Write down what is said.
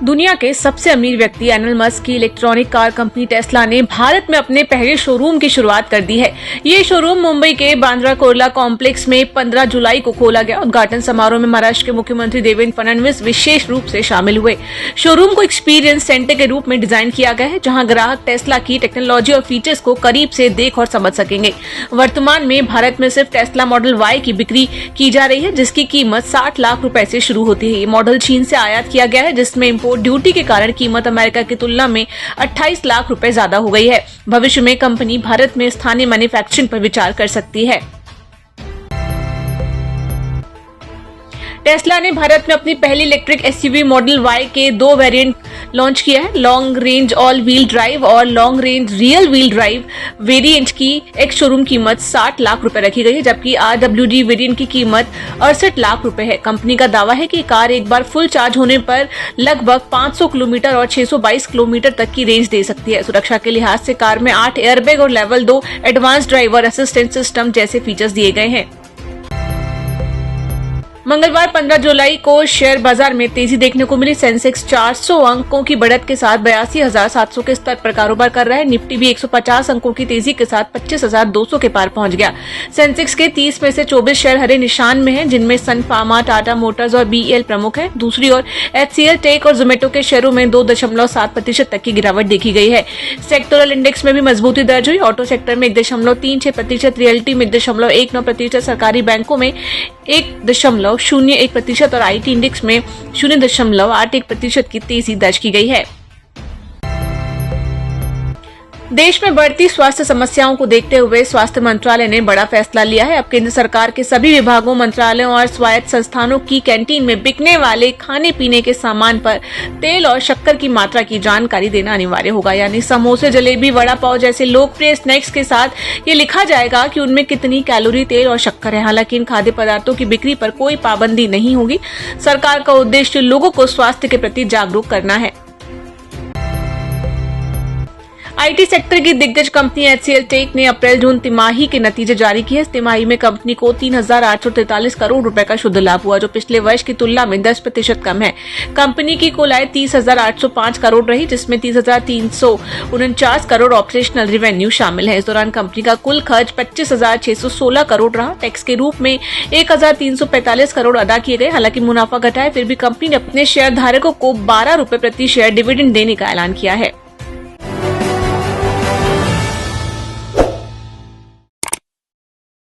दुनिया के सबसे अमीर व्यक्ति एलन मस्क की इलेक्ट्रॉनिक कार कंपनी टेस्ला ने भारत में अपने पहले शोरूम की शुरुआत कर दी है। ये शोरूम मुंबई के बांद्रा कुर्ला कॉम्प्लेक्स में 15 जुलाई को खोला गया। उद्घाटन समारोह में महाराष्ट्र के मुख्यमंत्री देवेंद्र फडणवीस विशेष रूप से शामिल हुए। शोरूम को एक्सपीरियंस सेंटर के रूप में डिजाइन किया गया है, जहां ग्राहक टेस्ला की टेक्नोलॉजी और फीचर्स को करीब से देख और समझ सकेंगे। वर्तमान में भारत में सिर्फ टेस्ला मॉडल वाई की बिक्री की जा रही है, जिसकी कीमत 60 लाख रुपए से शुरू होती है। ये मॉडल चीन से आयात किया गया है, जिसमें इंपोर्ट ड्यूटी के कारण कीमत अमेरिका की तुलना में 28 लाख रुपए ज्यादा हो गई है। भविष्य में कंपनी भारत में स्थानीय मैन्युफैक्चरिंग पर विचार कर सकती है। टेस्ला ने भारत में अपनी पहली इलेक्ट्रिक एसयूवी मॉडल वाई के 2 वेरिएंट लॉन्च किया है। Long range all wheel drive और long range real wheel drive variant की एक शोरूम कीमत 60 लाख रुपए रखी गई है, जबकि RWD वेरिएंट की कीमत 68 लाख रुपए है। कंपनी का दावा है कि कार एक बार फुल चार्ज होने पर लगभग 500 किलोमीटर और 622 किलोमीटर तक की रेंज दे सकती है। सुरक्षा के लिहाज से कार में 8 एयरबैग और level 2 advance driver assistant system जैसे फीचर्स दिए गए हैं। मंगलवार 15 जुलाई को शेयर बाजार में तेजी देखने को मिली। सेंसेक्स 400 अंकों की बढ़त के साथ 82,700 के स्तर पर कारोबार कर रहा है। निफ्टी भी 150 अंकों की तेजी के साथ 25,200 के पार पहुंच गया। सेंसेक्स के 30 में से 24 शेयर हरे निशान में हैं, जिनमें सन फार्मा, टाटा मोटर्स और BEL प्रमुख हैं। दूसरी ओर HCL टेक और जोमेटो के शेयरों में 2.7% तक की गिरावट देखी गई है। सेक्टोरल इंडेक्स में भी मजबूती दर्ज हुई। ऑटो सेक्टर में 1.36%, रियल्टी में 1.19%, सरकारी बैंकों में 1.01% और IT इंडेक्स में 0.81% की तेजी दर्ज की गई है। देश में बढ़ती स्वास्थ्य समस्याओं को देखते हुए स्वास्थ्य मंत्रालय ने बड़ा फैसला लिया है। अब केंद्र सरकार के सभी विभागों, मंत्रालयों और स्वायत्त संस्थानों की कैंटीन में बिकने वाले खाने पीने के सामान पर तेल और शक्कर की मात्रा की जानकारी देना अनिवार्य होगा। यानी समोसे, जलेबी, वड़ा पाव जैसे लोकप्रिय स्नैक्स के साथ ये लिखा जाएगा कि उनमें कितनी कैलोरी, तेल और शक्कर है। हालांकि इन खाद्य पदार्थों की बिक्री पर कोई पाबंदी नहीं होगी। सरकार का उद्देश्य लोगों को स्वास्थ्य के प्रति जागरूक करना है। IT सेक्टर की दिग्गज कंपनी HCL टेक ने अप्रैल-जून तिमाही के नतीजे जारी किए। इस तिमाही में कंपनी को 3,843 करोड़ रुपए का शुद्ध लाभ हुआ, जो पिछले वर्ष की तुलना में 10% कम है। कंपनी की कुल आय 30,805 करोड़ रही, जिसमें 30,349 करोड़ ऑपरेशनल रेवेन्यू शामिल है। इस दौरान कंपनी का कुल खर्च 25,616 करोड़ रहा। टैक्स के रूप में 1,345 करोड़ अदा किए गए। हालांकि मुनाफा घटा है, फिर भी कंपनी ने अपने शेयर धारकों को 12 रुपए प्रति शेयर डिविडेंड देने का ऐलान किया है।